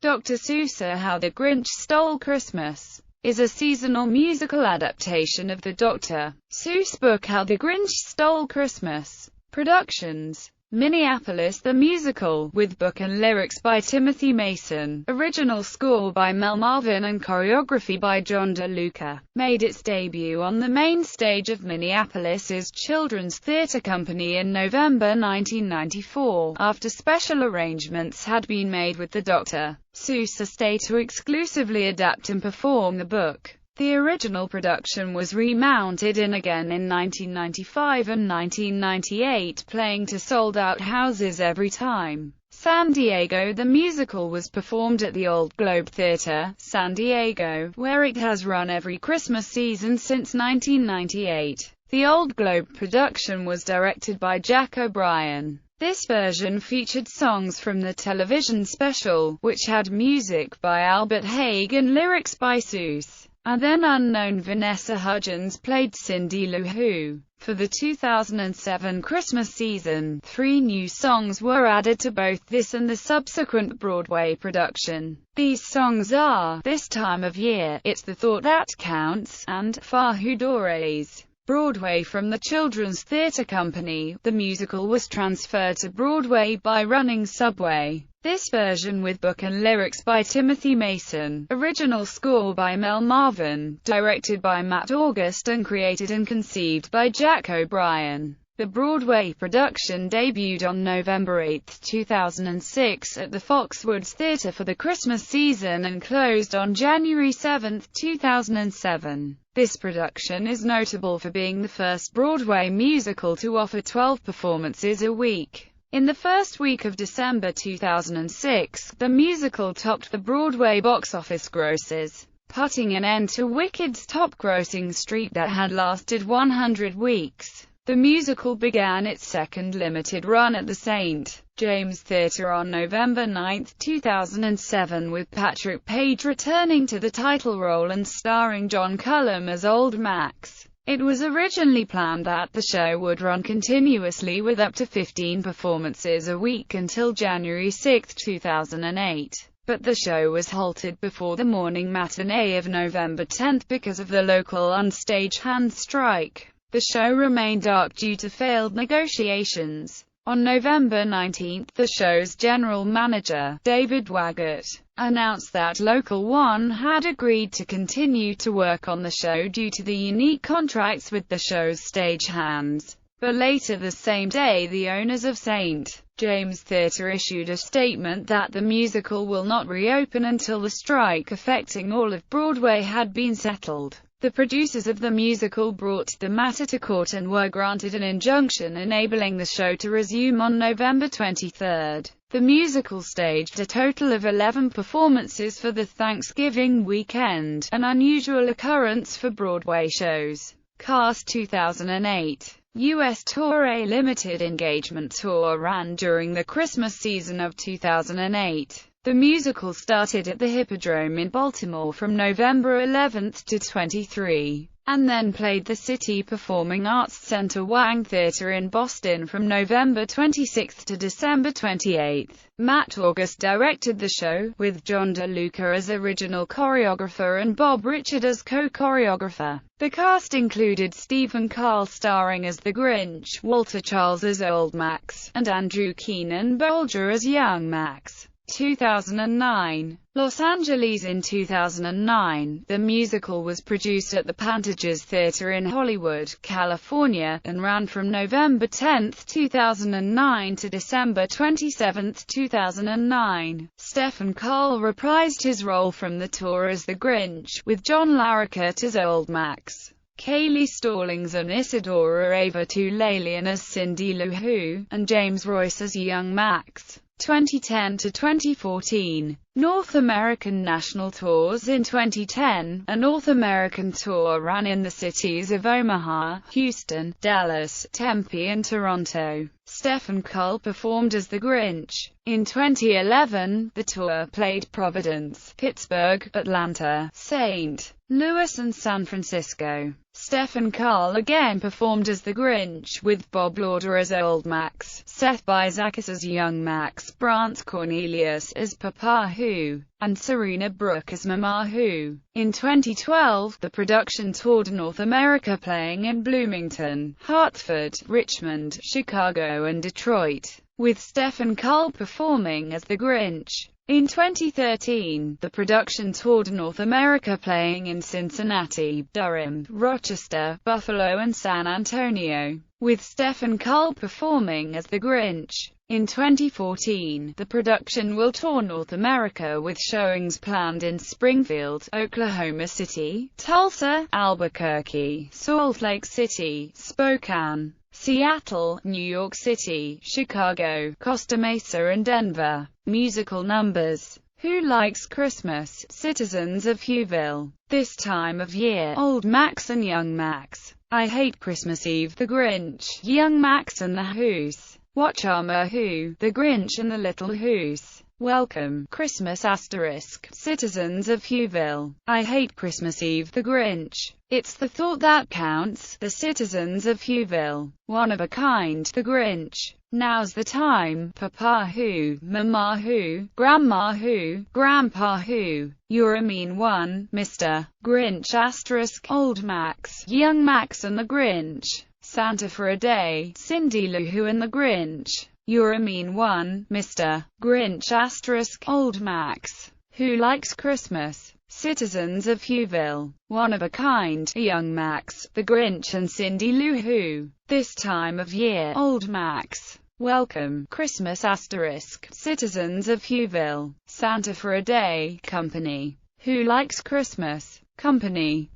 Dr. Seuss How the Grinch Stole Christmas is a seasonal musical adaptation of the Dr. Seuss book How the Grinch Stole Christmas. Productions: Minneapolis. The musical, with book and lyrics by Timothy Mason, original score by Mel Marvin and choreography by John DeLuca, made its debut on the main stage of Minneapolis's Children's Theatre Company in November 1994, after special arrangements had been made with the Dr. Seuss estate to exclusively adapt and perform the book. The original production was remounted again in 1995 and 1998, playing to sold-out houses every time. San Diego. The musical was performed at the Old Globe Theatre, San Diego, where it has run every Christmas season since 1998. The Old Globe production was directed by Jack O'Brien. This version featured songs from the television special, which had music by Albert Hague and lyrics by Seuss. And then unknown Vanessa Hudgens played Cindy Lou Who. For the 2007 Christmas season, 3 new songs were added to both this and the subsequent Broadway production. These songs are "This Time of Year," "It's the Thought That Counts," and "Fajadores." Broadway. From the Children's Theatre Company, the musical was transferred to Broadway by Running Subway. This version, with book and lyrics by Timothy Mason, original score by Mel Marvin, directed by Matt August and created and conceived by Jack O'Brien. The Broadway production debuted on November 8, 2006 at the Foxwoods Theatre for the Christmas season and closed on January 7, 2007. This production is notable for being the first Broadway musical to offer 12 performances a week. In the first week of December 2006, the musical topped the Broadway box office grosses, putting an end to Wicked's top-grossing streak that had lasted 100 weeks. The musical began its second limited run at the St. James Theatre on November 9, 2007, with Patrick Page returning to the title role and starring John Cullum as Old Max. It was originally planned that the show would run continuously with up to 15 performances a week until January 6, 2008. But the show was halted before the morning matinee of November 10 because of the local unstagehand strike. The show remained dark due to failed negotiations. On November 19, the show's general manager, David Waggett, announced that Local 1 had agreed to continue to work on the show due to the unique contracts with the show's stagehands. But later the same day, the owners of St. James Theatre issued a statement that the musical will not reopen until the strike affecting all of Broadway had been settled. The producers of the musical brought the matter to court and were granted an injunction enabling the show to resume on November 23. The musical staged a total of 11 performances for the Thanksgiving weekend, an unusual occurrence for Broadway shows. Cast. 2008 U.S. Tour. A limited engagement tour ran during the Christmas season of 2008. The musical started at the Hippodrome in Baltimore from November 11 to 23, and then played the City Performing Arts Center Wang Theatre in Boston from November 26 to December 28. Matt August directed the show, with John DeLuca as original choreographer and Bob Richard as co-choreographer. The cast included Stephen Carl starring as the Grinch, Walter Charles as Old Max, and Andrew Keenan Bolger as Young Max. 2009. Los Angeles. In 2009, the musical was produced at the Pantages Theatre in Hollywood, California, and ran from November 10, 2009 to December 27, 2009. Stephen Carl reprised his role from the tour as the Grinch, with John Larroquette as Old Max, Kaylee Stallings and Isadora Ava Tulalian as Cindy Lou Who, and James Royce as Young Max. 2010 to 2014. North American national tours. In 2010, a North American tour ran in the cities of Omaha, Houston, Dallas, Tempe and Toronto. Stephen Carl performed as the Grinch. In 2011, the tour played Providence, Pittsburgh, Atlanta, St. Louis and San Francisco. Stephen Carl again performed as the Grinch, with Bob Lauder as Old Max, Seth Bizakis as Young Max, Brant Cornelius as Papa Who, Who, and Serena Brooke as Mama Who. In 2012, the production toured North America, playing in Bloomington, Hartford, Richmond, Chicago and Detroit, with Stephen Cull performing as the Grinch. In 2013, the production toured North America, playing in Cincinnati, Durham, Rochester, Buffalo and San Antonio, with Stephen Cull performing as the Grinch. In 2014, the production will tour North America with showings planned in Springfield, Oklahoma City, Tulsa, Albuquerque, Salt Lake City, Spokane, Seattle, New York City, Chicago, Costa Mesa and Denver. Musical numbers: Who Likes Christmas, Citizens of Whoville, This Time of Year, Old Max and Young Max, I Hate Christmas Eve, The Grinch, Young Max and the Who's, Watch Mama Who, The Grinch and the Little Who's, Welcome Christmas *, Citizens of Whoville, I Hate Christmas Eve, The Grinch, It's the Thought That Counts, The Citizens of Whoville, One of a Kind, The Grinch, Now's the Time, Papa Who, Mama Who, Grandma Who, Grandpa Who, You're a Mean One, Mr. Grinch *, Old Max, Young Max and the Grinch, Santa for a Day, Cindy Lou Who and the Grinch, You're a Mean One, Mr. Grinch *, Old Max, Who Likes Christmas, Citizens of Whoville, One of a Kind, Young Max, The Grinch and Cindy Lou Who, This Time of Year, Old Max, Welcome Christmas *, Citizens of Whoville, Santa for a Day, Company, Who Likes Christmas, Company.